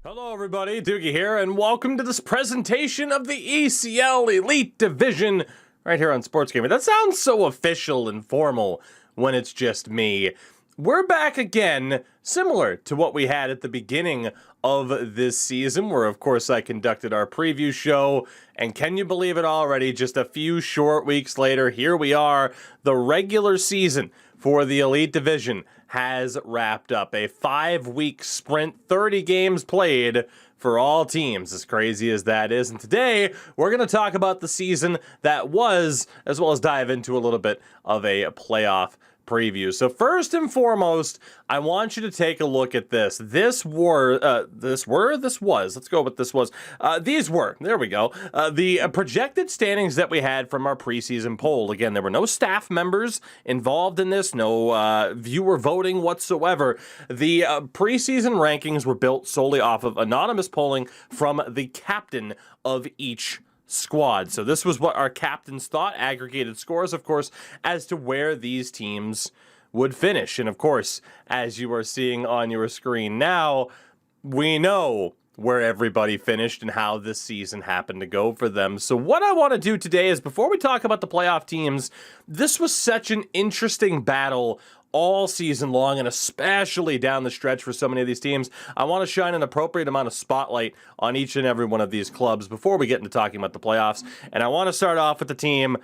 Hello everybody, Doogie here, and welcome to this presentation of the ECL Elite Division right here on Sports Gamer. That sounds so official and formal when it's just me. We're back again, similar to what we had at the beginning of this season, where of course I conducted our preview show, and can you believe it already, just a few short weeks later, here we are, the regular season for the Elite Division has wrapped up. A 5-week sprint, 30 games played for all teams, as crazy as that is. And today, we're going to talk about the season that was, as well as dive into a little bit of a playoff preview. So first and foremost, I want you to take a look at this. These were, there we go, the projected standings that we had from our preseason poll. Again, there were no staff members involved in this, no viewer voting whatsoever. The preseason rankings were built solely off of anonymous polling from the captain of each squad. So this was what our captains thought, aggregated scores, of course, as to where these teams would finish. And of course, as you are seeing on your screen now, we know where everybody finished and how this season happened to go for them. So what I want to do today is, before we talk about the playoff teams, this was such an interesting battle all season long, and especially down the stretch for so many of these teams. I want to shine an appropriate amount of spotlight on each and every one of these clubs before we get into talking about the playoffs. And I want to start off with the team.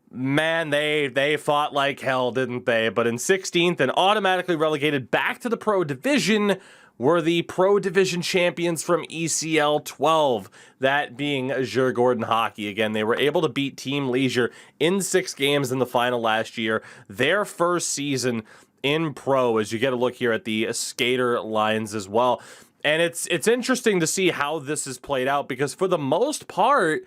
Man, they fought like hell, didn't they? But in 16th and automatically relegated back to the Pro Division were the Pro Division champions from ECL 12, that being Aurabro Hockey. Again, they were able to beat Team Leisure in 6 games in the final last year. Their first season in Pro, as you get a look here at the skater lines as well. And it's interesting to see how this is played out, because for the most part,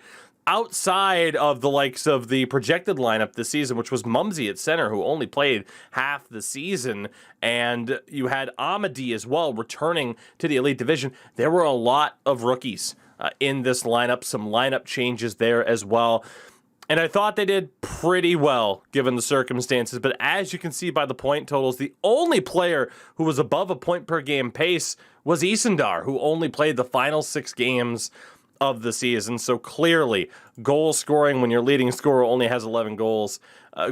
outside of the likes of the projected lineup this season, which was Mumsy at center, who only played half the season, and you had Amadi as well returning to the Elite Division, there were a lot of rookies in this lineup, some lineup changes there as well. And I thought they did pretty well, given the circumstances. But as you can see by the point totals, the only player who was above a point per game pace was Isandar, who only played the final 6 games of the season. So clearly, goal scoring, when your leading scorer only has 11 goals,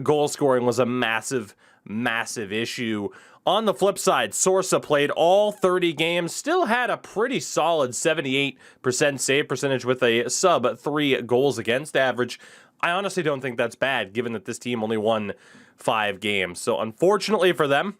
goal scoring was a massive issue. On the flip side, Sorsa played all 30 games, still had a pretty solid 78% save percentage with a sub 3 goals against average. I honestly don't think that's bad, given that this team only won 5 games. So unfortunately for them,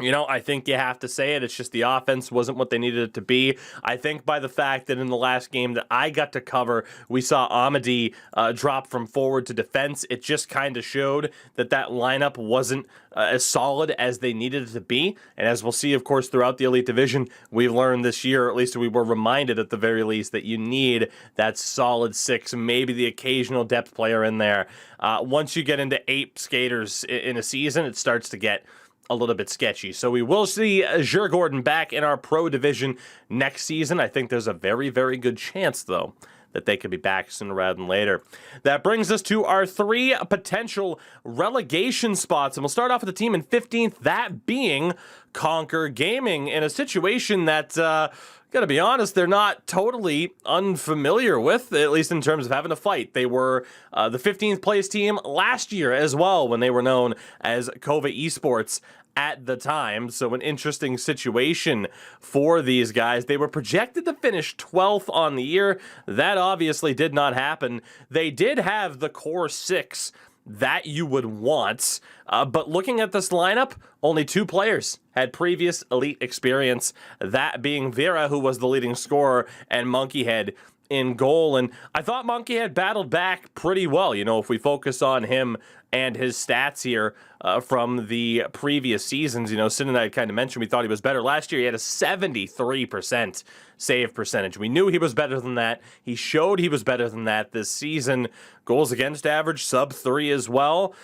you know, I think you have to say it. It's just the offense wasn't what they needed it to be. I think by the fact that in the last game that I got to cover, we saw Amadi drop from forward to defense. It just kind of showed that that lineup wasn't as solid as they needed it to be. And as we'll see, of course, throughout the Elite Division, we've learned this year, or at least we were reminded at the very least, that you need that solid 6, maybe the occasional depth player in there. Once you get into 8 skaters in a season, it starts to get a little bit sketchy. So we will see Aurabro back in our Pro Division next season. I think there's a very, very good chance, though, that they could be back sooner rather than later. That brings us to our 3 potential relegation spots. And we'll start off with the team in 15th, that being Conquer Gaming, in a situation that, gotta be honest, they're not totally unfamiliar with, at least in terms of having a fight. They were the 15th place team last year as well, when they were known as Havu Esports at the time. So an interesting situation for these guys. They were projected to finish 12th on the year. That obviously did not happen. They did have the core 6 that you would want, but looking at this lineup, only 2 players had previous elite experience, that being Vera, who was the leading scorer, and Monkeyhead in goal. And I thought Monkeyhead battled back pretty well. You know, if we focus on him and his stats here from the previous seasons, you know, Sin and I had kind of mentioned we thought he was better. Last year, he had a 73% save percentage. We knew he was better than that. He showed he was better than that this season. Goals against average, sub 3 as well.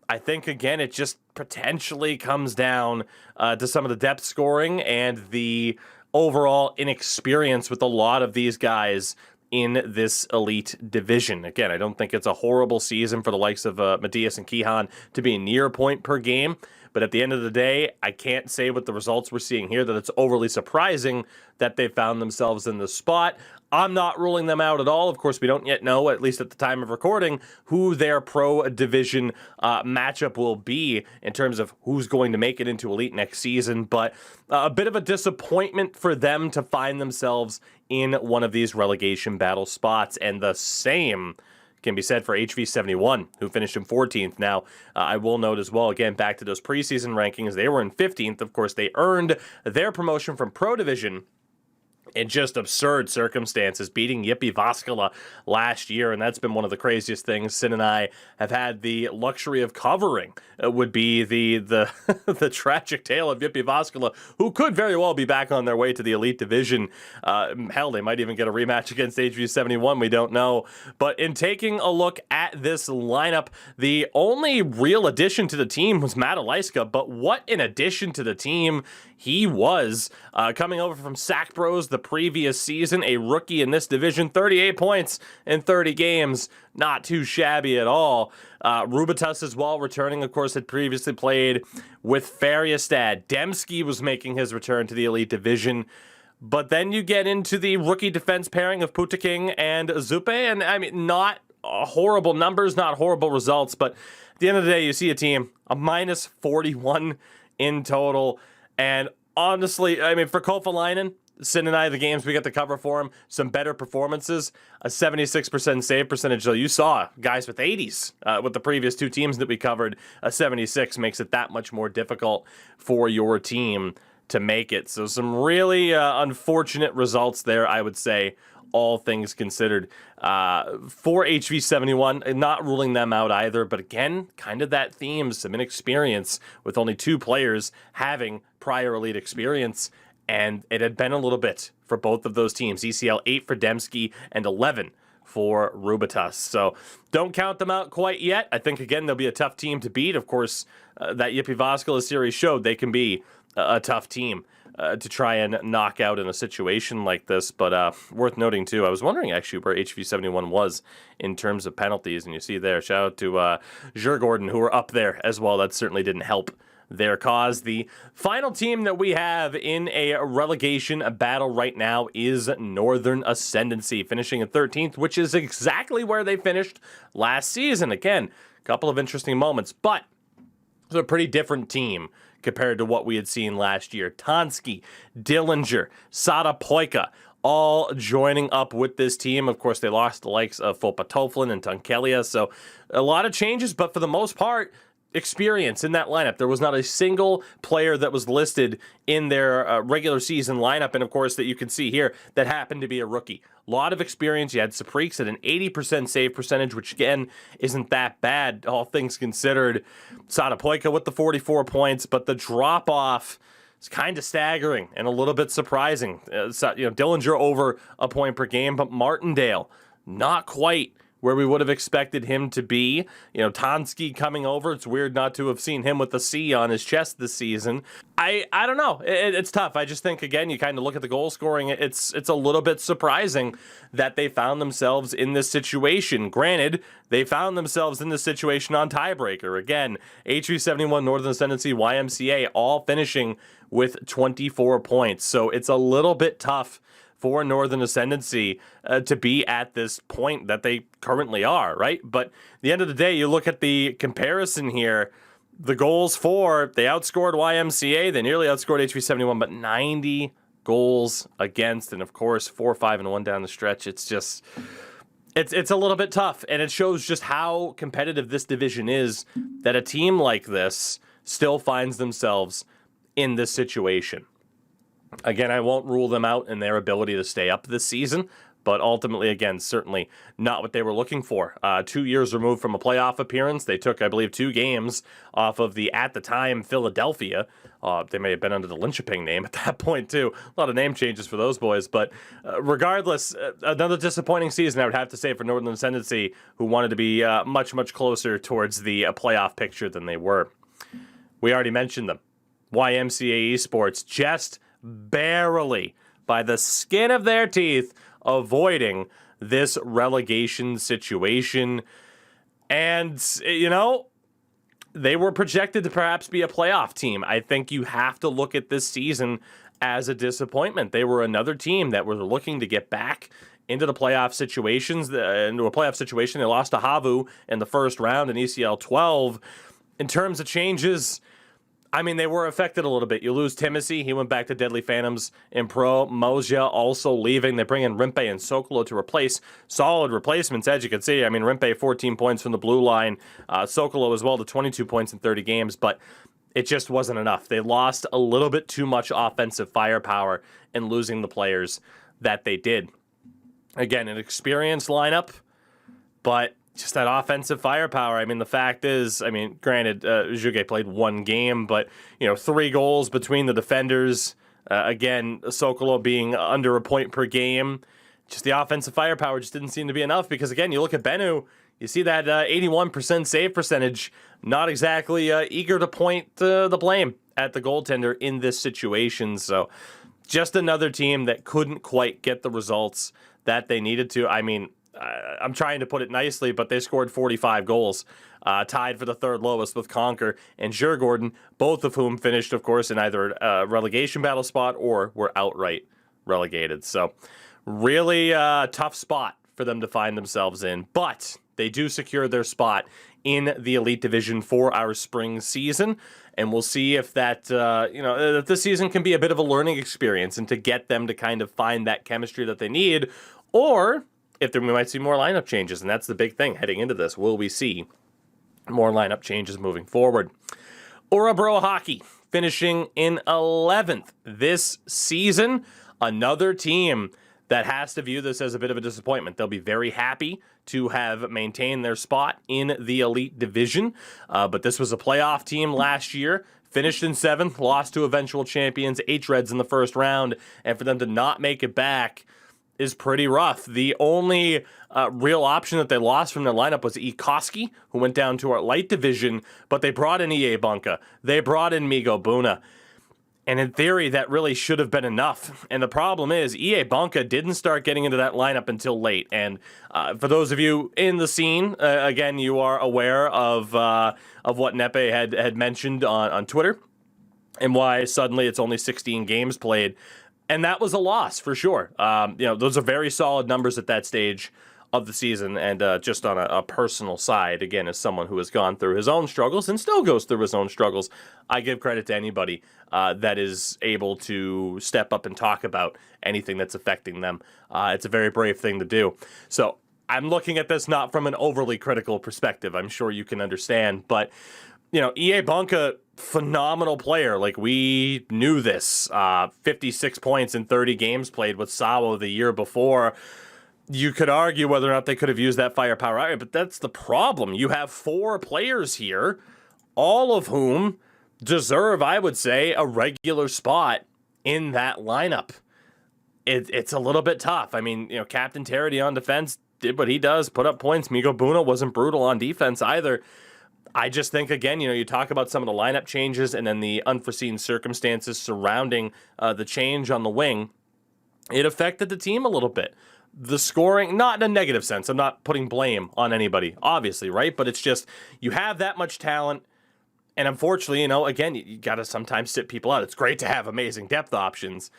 I think, again, it just potentially comes down to some of the depth scoring and the overall inexperience with a lot of these guys in this elite division. Again, I don't think it's a horrible season for the likes of Matthias and Kihan to be near a point per game, but at the end of the day, I can't say with the results we're seeing here that it's overly surprising that they found themselves in this spot. I'm not ruling them out at all. Of course, we don't yet know, at least at the time of recording, who their pro division matchup will be in terms of who's going to make it into Elite next season. But a bit of a disappointment for them to find themselves in one of these relegation battle spots. And the same can be said for HV71, who finished in 14th. Now, I will note as well, again, back to those preseason rankings, they were in 15th. Of course, they earned their promotion from Pro Division in just absurd circumstances, beating Yippee Vaskala last year, and that's been one of the craziest things Sin and I have had the luxury of covering. Would be the the tragic tale of Yippee Vaskala, who could very well be back on their way to the Elite Division. Hell, they might even get a rematch against HV71, we don't know. But in taking a look at this lineup, the only real addition to the team was Matt Eliska, but what an addition to the team he was. Coming over from Sac Bros the previous season, a rookie in this division, 38 points in 30 games. Not too shabby at all. Rubitus as well, returning, of course, had previously played with Färjestad. Demski was making his return to the Elite Division. But then you get into the rookie defense pairing of Putaking and Zupe, and I mean, not horrible numbers, not horrible results, but at the end of the day, you see a team, a minus 41 in total. And honestly, I mean, for Kofalainen, Sin and I, the games we get to cover for him, some better performances, a 76% save percentage. So you saw guys with 80s with the previous two teams that we covered. A 76 makes it that much more difficult for your team to make it. So some really unfortunate results there, I would say, all things considered. For HV71, not ruling them out either, but again, kind of that theme, some inexperience with only two players having prior Elite experience. And it had been a little bit for both of those teams. ECL 8 for Demski and 11 for Rubitus. So don't count them out quite yet. I think, again, they'll be a tough team to beat. Of course, that Yippee Vaskala series showed they can be a tough team to try and knock out in a situation like this. But worth noting, too, I was wondering, actually, where HV71 was in terms of penalties. And you see there, shout out to Gordon, who were up there as well. That certainly didn't help their cause. The final team that we have in a relegation battle right now is Northern Ascendancy, finishing in 13th, which is exactly where they finished last season. Again, a couple of interesting moments, but it's a pretty different team compared to what we had seen last year. Tansky, Dillinger, Satapoika, all joining up with this team. Of course, they lost the likes of Fopa Toflin and Tunkelia, so a lot of changes, but for the most part, experience in that lineup. There was not a single player that was listed in their regular season lineup, and of course that you can see here that happened to be a rookie. A lot of experience. You had Saprix at an 80% save percentage, which again isn't that bad, all things considered. Satapoika with the 44 points, but the drop off is kind of staggering and a little bit surprising. Dillinger over a point per game, but Martindale not quite where we would have expected him to be. Tansky coming over. It's weird not to have seen him with the C on his chest this season. I don't know. It's tough. I just think, again, you kind of look at the goal scoring. It's a little bit surprising that they found themselves in this situation. Granted, they found themselves in this situation on tiebreaker. Again, HV71, Northern Ascendancy, YMCA, all finishing with 24 points. So it's a little bit tough for Northern Ascendancy to be at this point that they currently are, right? But at the end of the day, you look at the comparison here, the goals for, they outscored YMCA, they nearly outscored HV71, but 90 goals against, and of course, 4-5-1 down the stretch. It's just, it's a little bit tough, and it shows just how competitive this division is, that a team like this still finds themselves in this situation. Again, I won't rule them out in their ability to stay up this season, but ultimately, again, certainly not what they were looking for. 2 years removed from a playoff appearance, they took, I believe, 2 games off of the, at the time, Philadelphia. They may have been under the Linköping name at that point, too. A lot of name changes for those boys, but regardless, another disappointing season, I would have to say, for Northern Ascendancy, who wanted to be much, much closer towards the playoff picture than they were. We already mentioned them. YMCA Esports just barely, by the skin of their teeth, avoiding this relegation situation. And, you know, they were projected to perhaps be a playoff team. I think you have to look at this season as a disappointment. They were another team that were looking to get back into the playoff situations, into a playoff situation. They lost to Havu in the first round in ECL 12. In terms of changes, I mean, they were affected a little bit. You lose Timothy. He went back to Deadly Phantoms in Pro. Moja also leaving. They bring in Rimpe and Sokolo to replace. Solid replacements, as you can see. I mean, Rimpe, 14 points from the blue line. Sokolo as well to 22 points in 30 games. But it just wasn't enough. They lost a little bit too much offensive firepower in losing the players that they did. Again, an experienced lineup, but just that offensive firepower. I mean, the fact is, I mean, granted, Juge played one game, but, you know, 3 goals between the defenders. Again, Sokolo being under a point per game. Just the offensive firepower just didn't seem to be enough because, again, you look at Bennu, you see that 81% save percentage, not exactly eager to point the blame at the goaltender in this situation. So just another team that couldn't quite get the results that they needed to. I mean, I'm trying to put it nicely, but they scored 45 goals, tied for the third lowest with Conquer and Djurgården, both of whom finished, of course, in either a relegation battle spot or were outright relegated. So really tough spot for them to find themselves in, but they do secure their spot in the Elite Division for our spring season, and we'll see if that, that this season can be a bit of a learning experience and to get them to kind of find that chemistry that they need, or if we might see more lineup changes, and that's the big thing heading into this. Will we see more lineup changes moving forward? Aurabro Hockey finishing in 11th this season. Another team that has to view this as a bit of a disappointment. They'll be very happy to have maintained their spot in the Elite Division, but this was a playoff team last year. Finished in 7th, lost to eventual champions HREDs in the first round, and for them to not make it back is pretty rough. The only real option that they lost from their lineup was Ikoski, who went down to our light division, but they brought in EA Bunka. They brought in Migo Buna. And in theory, that really should have been enough. And the problem is, EA Bunka didn't start getting into that lineup until late. And for those of you in the scene, again, you are aware of what Nepe had mentioned on Twitter and why suddenly it's only 16 games played. And that was a loss for sure. Those are very solid numbers at that stage of the season. And just on a personal side, again, as someone who has gone through his own struggles and still goes through his own struggles, I give credit to anybody that is able to step up and talk about anything that's affecting them. It's a very brave thing to do. So I'm looking at this not from an overly critical perspective. I'm sure you can understand. But, EA Bunka, phenomenal player. Like, we knew this. 56 points in 30 games played with Sawo the year before. You could argue whether or not they could have used that firepower, but that's the problem. You have 4 players here, all of whom deserve, I would say, a regular spot in that lineup. It's a little bit tough. I mean, Captain Terity on defense did what he does, put up points. Migo Buna wasn't brutal on defense either. I just think, again, you talk about some of the lineup changes and then the unforeseen circumstances surrounding the change on the wing. It affected the team a little bit. The scoring, not in a negative sense. I'm not putting blame on anybody, obviously, right? But it's just, you have that much talent, and unfortunately, again, you got to sometimes sit people out. It's great to have amazing depth options.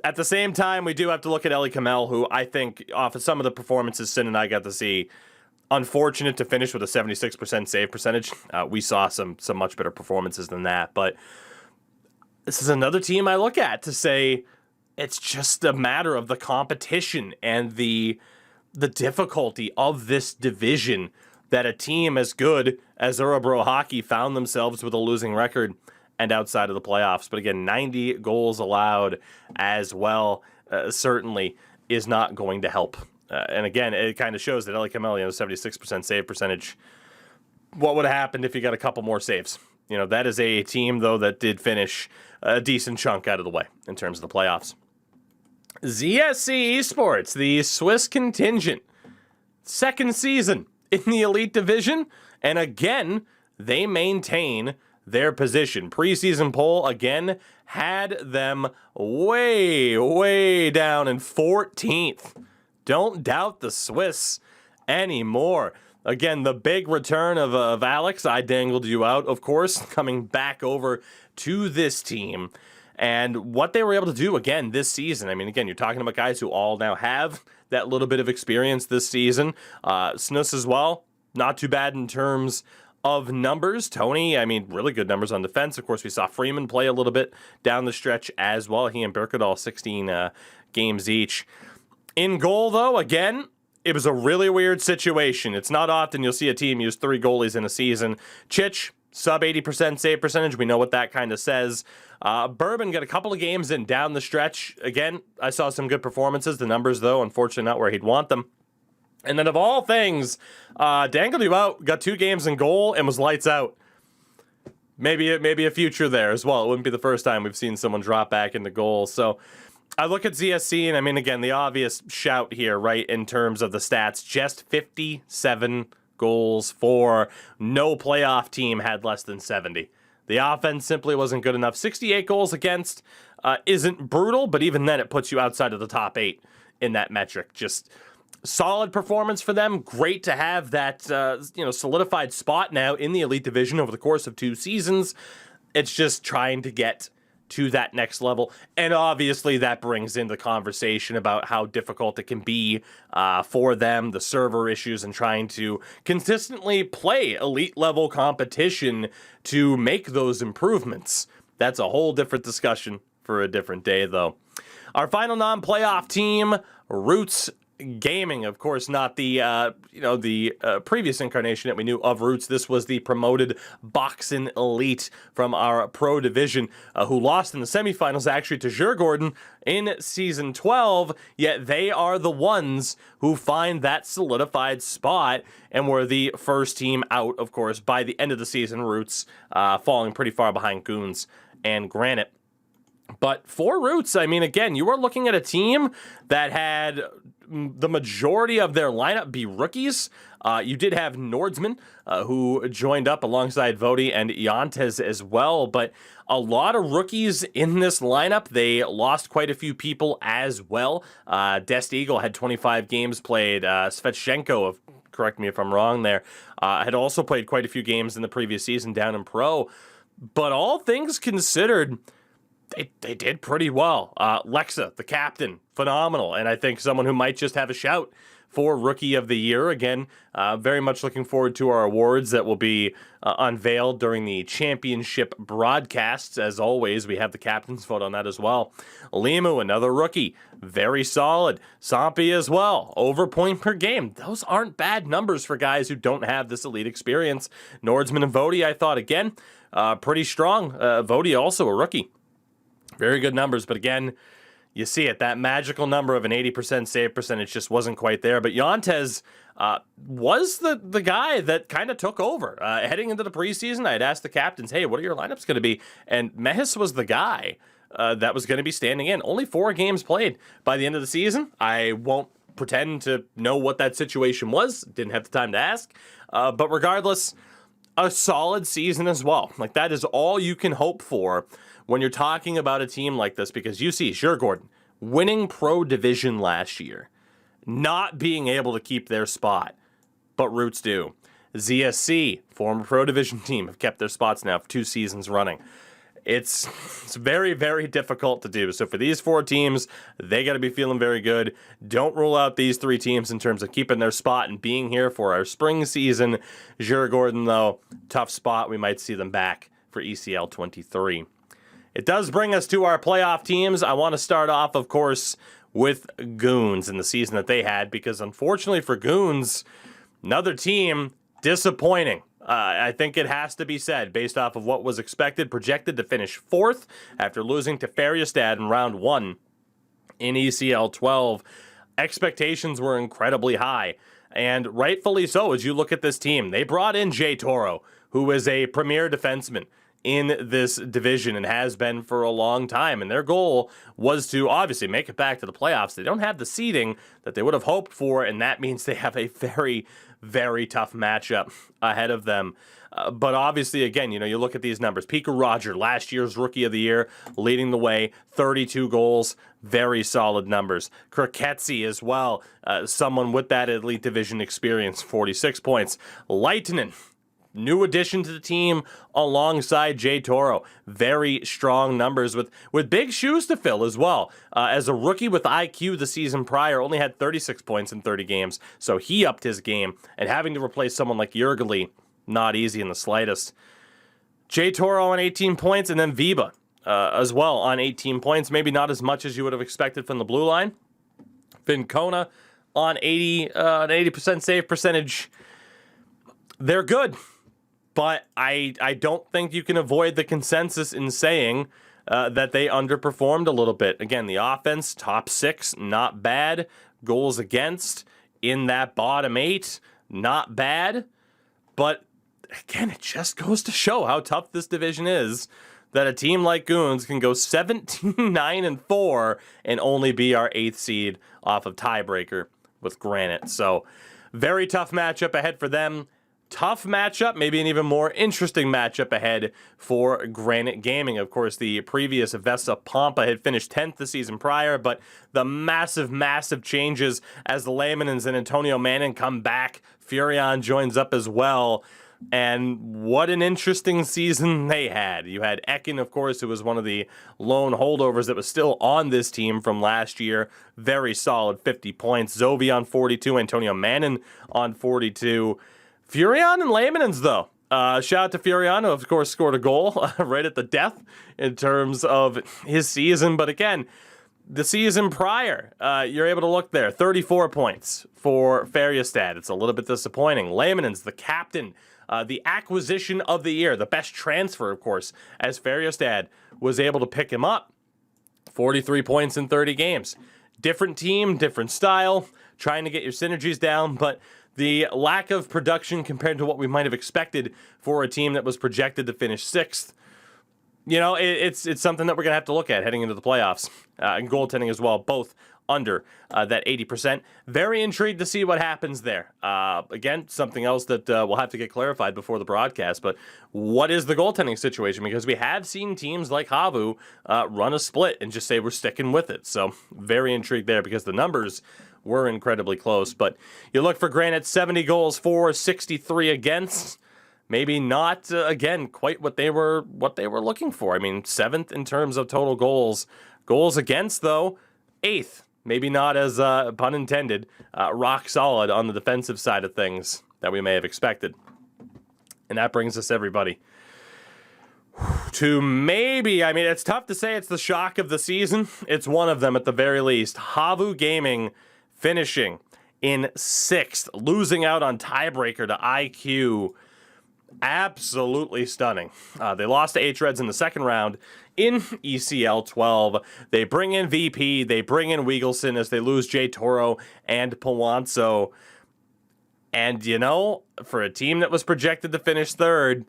At the same time, we do have to look at Ellie Kamel, who I think, off of some of the performances Sin and I got to see, unfortunate to finish with a 76% save percentage. We saw some much better performances than that, but this is another team I look at to say, it's just a matter of the competition and the difficulty of this division that a team as good as Aurabro Hockey found themselves with a losing record and outside of the playoffs. But again, 90 goals allowed as well certainly is not going to help. And again, it kind of shows that Ellie Kamel, 76% save percentage. What would have happened if you got a couple more saves? That is a team, though, that did finish a decent chunk out of the way in terms of the playoffs. SSC Esports, the Swiss contingent, second season in the Elite Division, and again, they maintain their position. Preseason poll, again, had them way, way down in 14th. don't doubt the Swiss anymore. Again, the big return of Alex, I dangled you out, of course, coming back over to this team. And what they were able to do, again, this season, I mean, again, you're talking about guys who all now have that little bit of experience this season. Snus as well, not too bad in terms of numbers. Tony, I mean, really good numbers on defense. Of course, we saw Freeman play a little bit down the stretch as well. He and Birkadal, 16 games each. In goal, though, again, it was a really weird situation. It's not often you'll see a team use 3 goalies in a season. Chich, sub 80% save percentage. We know what that kind of says. Bourbon got a couple of games in down the stretch. Again, I saw some good performances. The numbers, though, unfortunately not where he'd want them. And then of all things, dangled you out, got 2 games in goal, and was lights out. Maybe a future there as well. It wouldn't be the first time we've seen someone drop back into goal. So I look at ZSC, and I mean, again, the obvious shout here, right, in terms of the stats, just 57 goals for. No playoff team had less than 70. The offense simply wasn't good enough. 68 goals against isn't brutal, but even then it puts you outside of the top 8 in that metric. Just solid performance for them. Great to have that solidified spot now in the Elite Division over the course of 2 seasons. It's just trying to get to that next level. And obviously that brings in the conversation about how difficult it can be for them, the server issues, and trying to consistently play elite level competition to make those improvements. That's a whole different discussion for a different day, though. Our final non-playoff team, Roots Gaming, of course, not the previous incarnation that we knew of Roots. This was the promoted Boxing Elite from our Pro Division, who lost in the semifinals actually to Djurgården in Season 12, yet they are the ones who find that solidified spot and were the first team out, of course, by the end of the season. Roots falling pretty far behind Goons and Granite. But for Roots, I mean, again, you are looking at a team that had the majority of their lineup be rookies. You did have Nordsman, who joined up alongside Vodi and Yantes as well, but a lot of rookies in this lineup. They lost quite a few people as well. Dest Eagle had 25 games played. Svetshenko, correct me if I'm wrong there, had also played quite a few games in the previous season down in Pro. But all things considered, they did pretty well. Lexa, the captain, phenomenal. And I think someone who might just have a shout for Rookie of the Year. Again, very much looking forward to our awards that will be unveiled during the championship broadcasts. As always, we have the captain's vote on that as well. Limu, another rookie, very solid. Sampi as well, over point per game. Those aren't bad numbers for guys who don't have this elite experience. Nordsman and Vodi, I thought, again, pretty strong. Vodi also a rookie. Very good numbers, but again, you see it. That magical number of an 80% save percentage just wasn't quite there. But Yantes was the guy that kind of took over. Heading into the preseason, I had asked the captains, hey, what are your lineups going to be? And Mehis was the guy that was going to be standing in. Only 4 games played by the end of the season. I won't pretend to know what that situation was. Didn't have the time to ask. But regardless, a solid season as well. Like, that is all you can hope for when you're talking about a team like this, because you see Djurgården winning Pro Division last year, not being able to keep their spot, but Roots do. ZSC, former Pro Division team, have kept their spots now for 2 seasons running. It's very, very difficult to do. So for these 4 teams, they got to be feeling very good. Don't rule out these 3 teams in terms of keeping their spot and being here for our spring season. Djurgården, though, tough spot. We might see them back for ECL 23. It does bring us to our playoff teams. I want to start off, of course, with Goons and the season that they had, because unfortunately for Goons, another team disappointing. I think it has to be said, based off of what was expected, projected to finish 4th after losing to Färjestad in round 1 in ECL 12. Expectations were incredibly high, and rightfully so. As you look at this team, they brought in Jay Toro, who is a premier defenseman in this division and has been for a long time, and their goal was to obviously make it back to the playoffs. They don't have the seeding that they would have hoped for, and that means they have a very, very tough matchup ahead of them. But obviously, again, you look at these numbers. Pika Roger, last year's Rookie of the Year, leading the way, 32 goals, very solid numbers. Kriketsi as well, someone with that Elite Division experience, 46 points. Leitinen, new addition to the team alongside Jay Toro. Very strong numbers with big shoes to fill as well. As a rookie with IQ the season prior, only had 36 points in 30 games, so he upped his game. And having to replace someone like Jurgeli, not easy in the slightest. Jay Toro on 18 points, and then Viba as well on 18 points. Maybe not as much as you would have expected from the blue line. Vincona on 80% save percentage. They're good, but I don't think you can avoid the consensus in saying that they underperformed a little bit. Again, the offense, top 6, not bad. Goals against in that bottom 8, not bad. But again, it just goes to show how tough this division is, that a team like Goons can go 17-9-4 and only be our 8th seed off of tiebreaker with Granite. So very tough matchup ahead for them. Tough matchup, maybe an even more interesting matchup ahead for Granite Gaming. Of course, the previous Vesa Pampa had finished 10th the season prior, but the massive changes as the Laymanens and Antonio Manning come back. Furion joins up as well. And what an interesting season they had. You had Ekin, of course, who was one of the lone holdovers that was still on this team from last year. Very solid 50 points. Zovi on 42, Antonio Manning on 42. Furion and Laymanens, though. Shout out to Furion, who, of course, scored a goal right at the death in terms of his season. But again, the season prior, you're able to look there. 34 points for Färjestad. It's a little bit disappointing. Laymanens, the captain, the acquisition of the year, the best transfer, of course, as Färjestad was able to pick him up. 43 points in 30 games. Different team, different style, trying to get your synergies down, but the lack of production compared to what we might have expected for a team that was projected to finish 6th, it's something that we're going to have to look at heading into the playoffs. And goaltending as well, both under that 80%. Very intrigued to see what happens there. Again, something else that we'll have to get clarified before the broadcast, but what is the goaltending situation? Because we have seen teams like Havu run a split and just say we're sticking with it. So very intrigued there because the numbers were incredibly close. But you look for Granite, 70 goals for, 63 against. Maybe not, again, quite what they were looking for. I mean, 7th in terms of total goals. Goals against, though, 8th. Maybe not as, pun intended, rock solid on the defensive side of things that we may have expected. And that brings us, everybody, to maybe, it's tough to say it's the shock of the season. It's one of them at the very least. Havu Gaming finishing in 6th, losing out on tiebreaker to IQ. Absolutely stunning. They lost to HREDs in the second round in ECL 12. They bring in VP, they bring in Wiegelson as they lose Jay Toro and Pawanso. And, for a team that was projected to finish 3rd,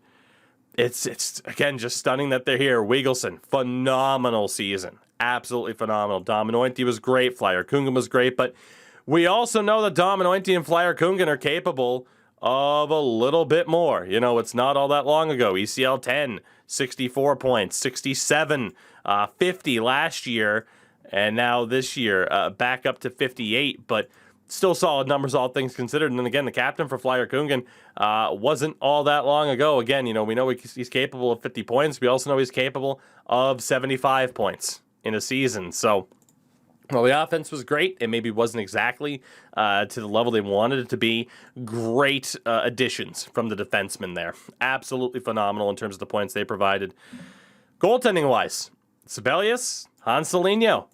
it's again, just stunning that they're here. Wiegelson, phenomenal season. Absolutely phenomenal. Dominointi was great. Flyer Kungan was great. But we also know that Dominointi and Flyer Kungan are capable of a little bit more. It's not all that long ago. ECL 10, 64 points, 67, 50 last year, and now this year back up to 58, but still solid numbers, all things considered. And then again, the captain for Flyer Kungan wasn't all that long ago. Again, we know he's capable of 50 points. We also know he's capable of 75 points in a season. So, well, the offense was great. It maybe wasn't exactly to the level they wanted it to be. Great additions from the defensemen there. Absolutely phenomenal in terms of the points they provided. Goaltending-wise, Sibelius, Hanselino.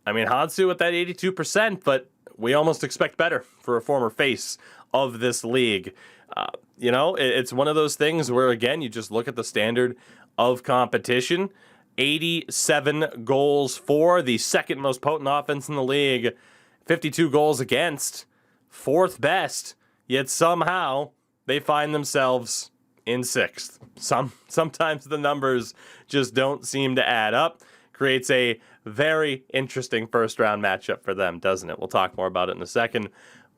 Hansu with that 82%, but we almost expect better for a former face of this league. It's one of those things where, again, you just look at the standard of competition. 87 goals for, the second most potent offense in the league. 52 goals against, 4th best. Yet somehow they find themselves in 6th. Sometimes the numbers just don't seem to add up. Creates a very interesting first round matchup for them, doesn't it? We'll talk more about it in a second.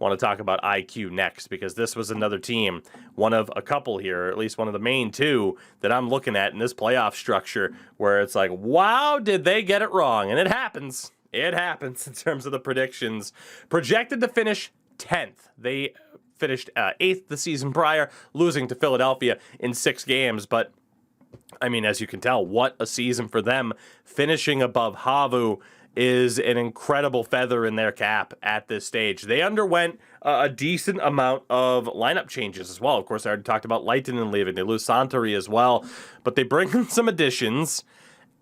want to talk about IQ next, because this was another team, one of a couple here, or at least one of the main two that I'm looking at in this playoff structure, where it's like, wow, did they get it wrong? And it happens. It happens in terms of the predictions. Projected to finish 10th. They finished 8th the season prior, losing to Philadelphia in 6 games. But, I mean, as you can tell, what a season for them. Finishing above Havu is an incredible feather in their cap at this stage. They underwent a decent amount of lineup changes as well. Of course, I already talked about Leitinen leaving. They lose Santori as well. But they bring in some additions,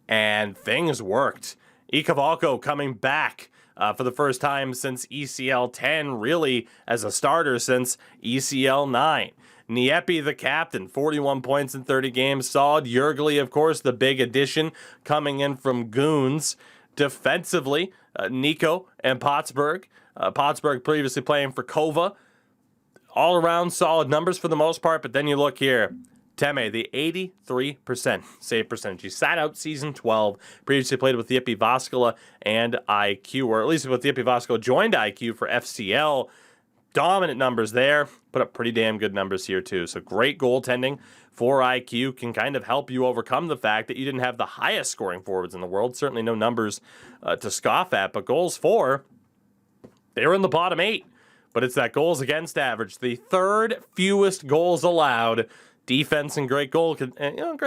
and things worked. Ikavalko coming back for the first time since ECL 10, really as a starter since ECL 9. Niepi, the captain, 41 points in 30 games. Solid. Jurgli, of course, the big addition coming in from Goons. Defensively, Nico and Pottsberg. Pottsberg previously playing for Kova. All around solid numbers for the most part, but then you look here. Teme, the 83% save percentage. He sat out season 12, previously played with Yippee Voskala and IQ, or at least with Yippee Voskala, joined IQ for FCL. Dominant numbers there, put up pretty damn good numbers here too. So great goaltending for IQ can kind of help you overcome the fact that you didn't have the highest scoring forwards in the world. Certainly no numbers to scoff at, but goals for, they were in the bottom 8. But it's that goals against average, the 3rd fewest goals allowed. Defense and great great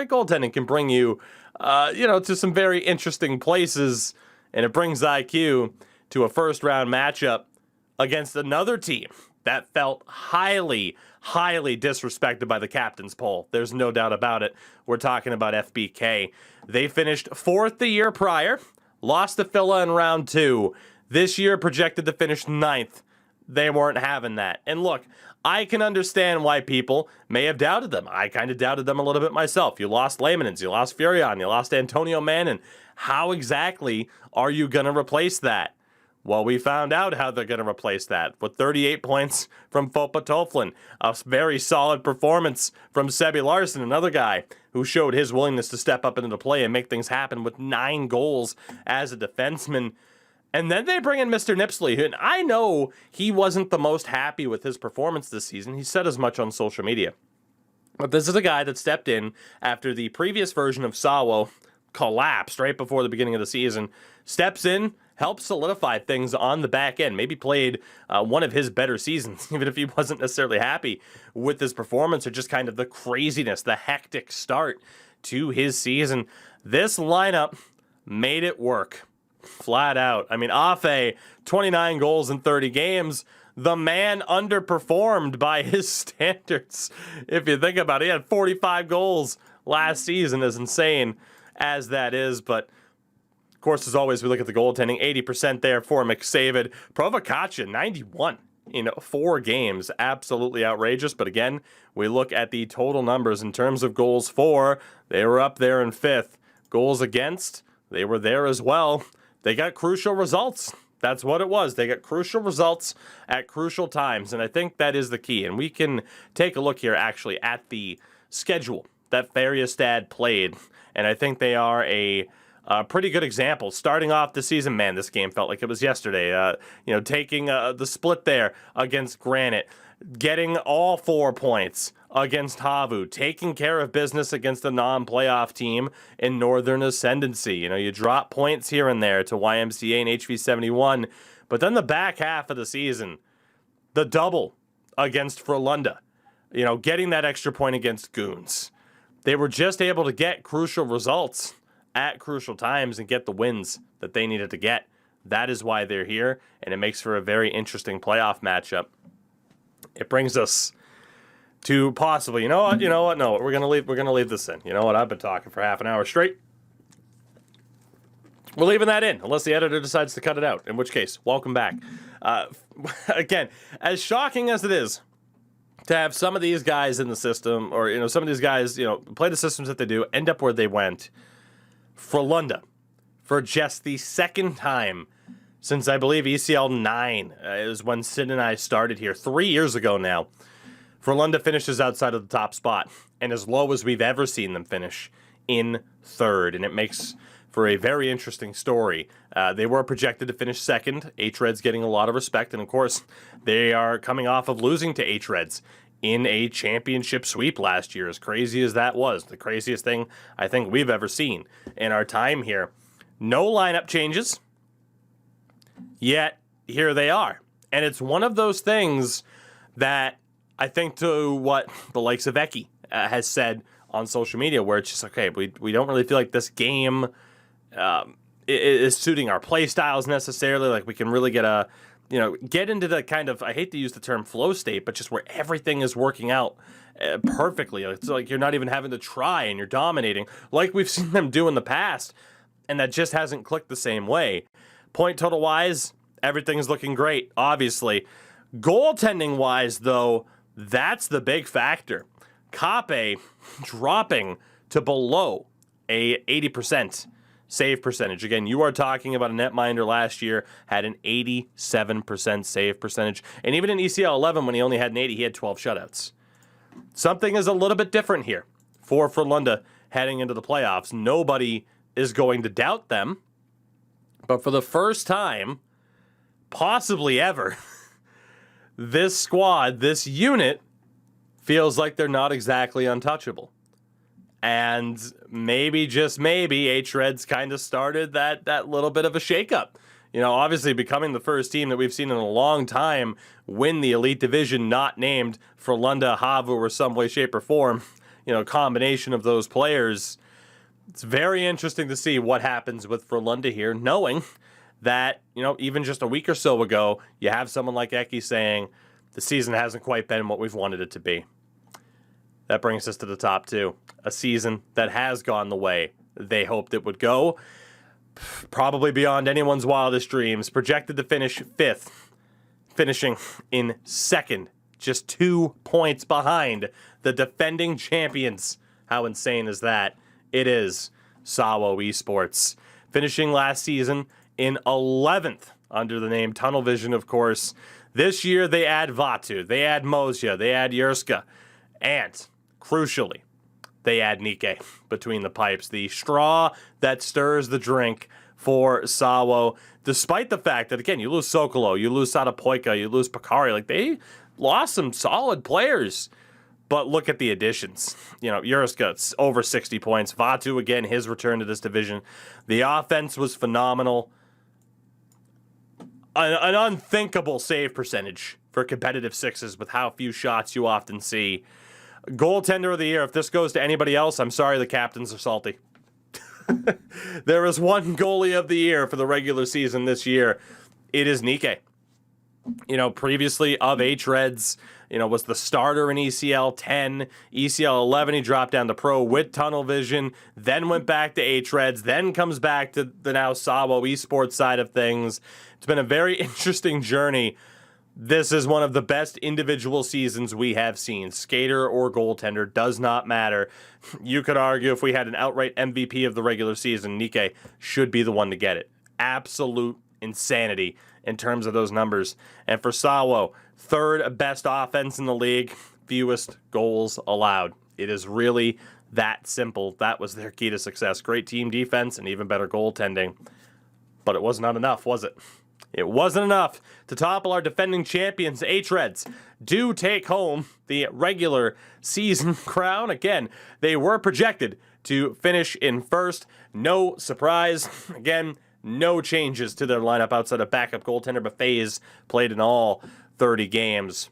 goaltending can bring you, to some very interesting places, and it brings IQ to a first-round matchup against another team that felt highly, highly disrespected by the captain's poll. There's no doubt about it. We're talking about FBK. They finished 4th the year prior, lost to Phila in round 2. This year projected to finish 9th. They weren't having that. And look, I can understand why people may have doubted them. I kind of doubted them a little bit myself. You lost Lehmanens, you lost Furion, you lost Antonio Mannin. How exactly are you going to replace that? Well, we found out how they're going to replace that with 38 points from Fopa Toflin. A very solid performance from Sebi Larson, another guy who showed his willingness to step up into the play and make things happen with 9 goals as a defenseman. And then they bring in Mr. Nipsley, and I know he wasn't the most happy with his performance this season. He said as much on social media. But this is a guy that stepped in after the previous version of Sawo collapsed right before the beginning of the season. Steps in, helps solidify things on the back end. Maybe played one of his better seasons, even if he wasn't necessarily happy with his performance or just kind of the craziness, the hectic start to his season. This lineup made it work. Flat out. I mean, Afe, 29 goals in 30 games. The man underperformed by his standards. If you think about it, he had 45 goals last season, as insane as that is. But, of course, as always, we look at the goaltending. 80% there for McSavid. Provocacia, 91 in 4 games. Absolutely outrageous. But, again, we look at the total numbers in terms of goals for. They were up there in 5th. Goals against, they were there as well. They got crucial results. That's what it was. They got crucial results at crucial times, and I think that is the key. And we can take a look here, actually, at the schedule that Färjestad played, and I think they are a pretty good example. Starting off the season, man, this game felt like it was yesterday. Taking the split there against Granite, getting all 4 points against Havu, taking care of business against a non-playoff team in Northern Ascendancy. You drop points here and there to YMCA and HV71, but then the back half of the season, the double against Frölunda, getting that extra point against Goons. They were just able to get crucial results at crucial times and get the wins that they needed to get. That is why they're here, and it makes for a very interesting playoff matchup. It brings us to possibly, no, we're gonna leave this in. You know what? I've been talking for half an hour straight. We're leaving that in, unless the editor decides to cut it out, in which case, welcome back. Again, as shocking as it is to have some of these guys in the system, or, some of these guys, play the systems that they do, end up where they went, Frölunda, for just the second time since, I believe, ECL 9 is when Sid and I started here 3 years ago now. Frölunda finishes outside of the top spot, and as low as we've ever seen them finish in 3rd, and it makes for a very interesting story. They were projected to finish second. HRED's getting a lot of respect, and of course, they are coming off of losing to HRED's in a championship sweep last year, as crazy as that was. The craziest thing I think we've ever seen in our time here. No lineup changes, yet here they are. And it's one of those things that I think to what the likes of Eki has said on social media, where it's just, okay, we don't really feel like this game is suiting our play styles necessarily. Like, we can really get into the kind of, I hate to use the term flow state, but just where everything is working out perfectly. It's like you're not even having to try and you're dominating like we've seen them do in the past. And that just hasn't clicked the same way. Point total wise, everything's looking great, obviously. Goaltending wise, though, that's the big factor. Kape dropping to below a 80% save percentage. Again, you are talking about a netminder last year, had an 87% save percentage. And even in ECL 11, when he only had an 80, he had 12 shutouts. Something is a little bit different here for Frölunda heading into the playoffs. Nobody is going to doubt them. But for the first time, possibly ever, this squad, this unit, feels like they're not exactly untouchable. And maybe, just maybe, HRED's kind of started that little bit of a shakeup. You know, obviously becoming the first team that we've seen in a long time win the Elite Division, not named Frölunda, Havu, or some way, shape, or form. You know, combination of those players. It's very interesting to see what happens with Frölunda here, knowing that, you know, even just a week or so ago, you have someone like Eki saying the season hasn't quite been what we've wanted it to be. That brings us to the top two. A season that has gone the way they hoped it would go. Probably beyond anyone's wildest dreams. Projected to finish fifth. Finishing in second. Just 2 points behind the defending champions. How insane is that? It is Sawo Esports. Finishing last season in 11th under the name Tunnel Vision, of course. This year they add Vatu, they add Mozia, they add Yerska, and crucially, they add Nike between the pipes. The straw that stirs the drink for Sawo, despite the fact that, again, you lose Sokolo, you lose Satapoika, you lose Pakari. Like, they lost some solid players. But look at the additions. You know, Yerska, over 60 points. Vatu, again, his return to this division. The offense was phenomenal. An unthinkable save percentage for competitive sixes with how few shots you often see. Goaltender of the year, if this goes to anybody else, I'm sorry, the captains are salty. There is one goalie of the year for the regular season this year. It is Nike. You know, previously of HRED's, you know, was the starter in ECL 10, ECL 11, he dropped down to pro with Tunnel Vision, then went back to HRED's, then comes back to the now Sawo Esports side of things. It's been a very interesting journey. This is one of the best individual seasons we have seen. Skater or goaltender, does not matter. You could argue if we had an outright MVP of the regular season, Nike should be the one to get it. Absolute insanity in terms of those numbers. And for Sawo, third best offense in the league, fewest goals allowed. It is really that simple. That was their key to success. Great team defense and even better goaltending. But it was not enough, was it? It wasn't enough to topple our defending champions. HREDs do take home the regular season crown. Again, they were projected to finish in first. No surprise. Again, no changes to their lineup outside of backup goaltender, but FaZe played in all 30 games.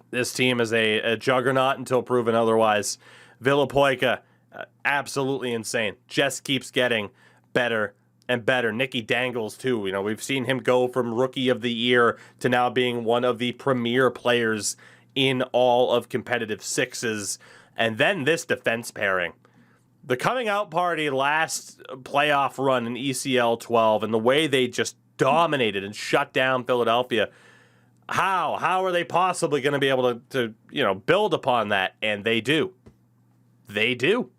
This team is a juggernaut until proven otherwise. Villapoika, absolutely insane. Just keeps getting better and better. Nicky Dangles, too. You know, we've seen him go from Rookie of the Year to now being one of the premier players in all of competitive sixes. And then this defense pairing. The coming out party last playoff run in ECL 12 and the way they just dominated and shut down Philadelphia. How are they possibly going to be able to build upon that? And they do. They do.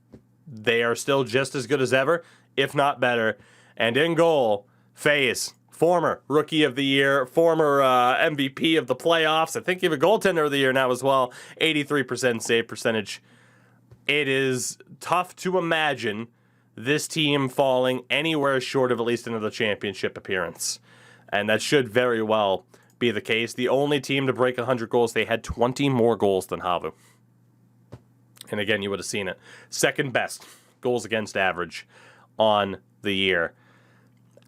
They are still just as good as ever, if not better. And in goal, FaZe, former Rookie of the Year, former MVP of the playoffs. I think even Goaltender of the Year now as well. 83% save percentage. It is tough to imagine this team falling anywhere short of at least another championship appearance. And that should very well be the case. The only team to break 100 goals, they had 20 more goals than Havu. And again, you would have seen it. Second best goals against average on the year.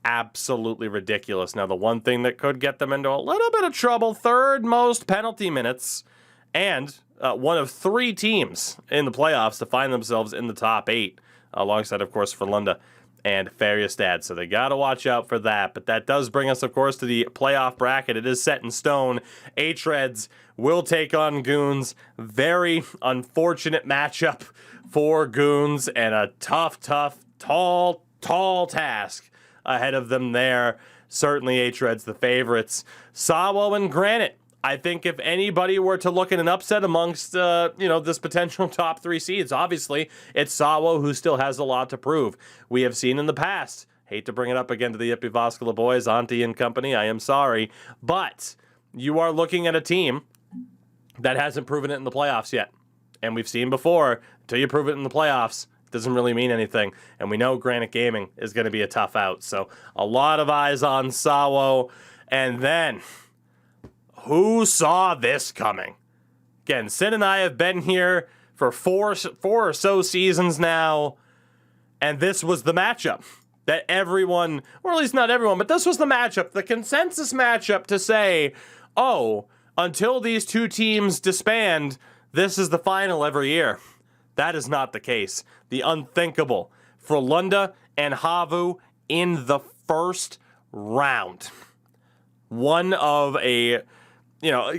Absolutely ridiculous. Now, the one thing that could get them into a little bit of trouble, third most penalty minutes, and one of 3 teams in the playoffs to find themselves in the top 8, alongside, of course, Frölunda and Färjestad. So they got to watch out for that. But that does bring us, of course, to the playoff bracket. It is set in stone. HREDs will take on Goons. Very unfortunate matchup for Goons, and a tough, tall task ahead of them there. Certainly HRED's the favorites. Sawo and Granite. I think if anybody were to look at an upset amongst, this potential top 3 seeds, obviously it's Sawo, who still has a lot to prove. We have seen in the past, hate to bring it up again to the Yippee Voskala boys, Auntie and company, I am sorry, but you are looking at a team that hasn't proven it in the playoffs yet. And we've seen before, until you prove it in the playoffs, it doesn't really mean anything. And we know Granite Gaming is going to be a tough out. So a lot of eyes on Sawo. And then, who saw this coming? Again, Sin and I have been here for four or so seasons now, and this was the matchup that everyone, or at least not everyone, but this was the matchup, the consensus matchup to say, oh, until these 2 teams disband, this is the final every year. That is not the case. The unthinkable. Frölunda and Havu in the first round. One of a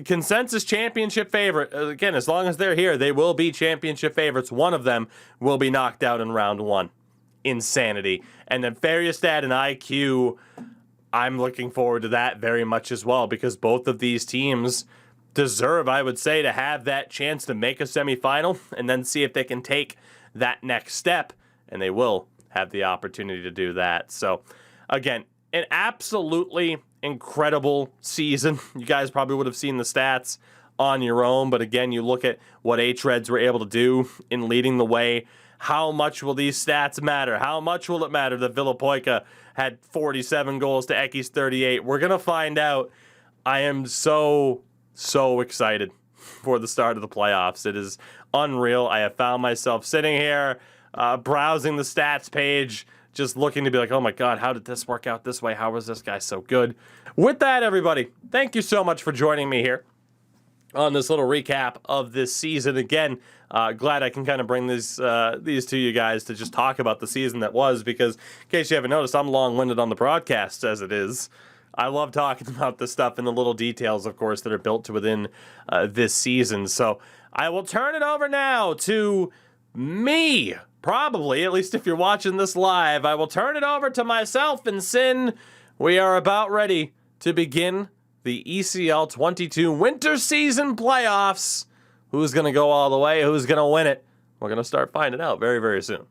consensus championship favorite. Again, as long as they're here, they will be championship favorites. One of them will be knocked out in round 1. Insanity. And then Färjestad and IQ, I'm looking forward to that very much as well, because both of these teams deserve, I would say, to have that chance to make a semifinal and then see if they can take that next step, and they will have the opportunity to do that. So, again, an absolutely incredible season. You guys probably would have seen the stats on your own, but again, you look at what HREDs were able to do in leading the way. How much will these stats matter? How much will it matter that Villapoika had 47 goals to Eki's 38? We're going to find out. I am so excited for the start of the playoffs. It is unreal. I have found myself sitting here browsing the stats page, just looking to be like, oh my God, how did this work out this way? How was this guy so good? With that, everybody, thank you so much for joining me here on this little recap of this season. Again, glad I can kind of bring these to you guys to just talk about the season that was, because in case you haven't noticed, I'm long-winded on the broadcast as it is. I love talking about this stuff and the little details, of course, that are built to within this season. So I will turn it over now to me, probably, at least if you're watching this live. I will turn it over to myself and Sin. We are about ready to begin the ECL 22 winter season playoffs. Who's going to go all the way? Who's going to win it? We're going to start finding out very, very soon.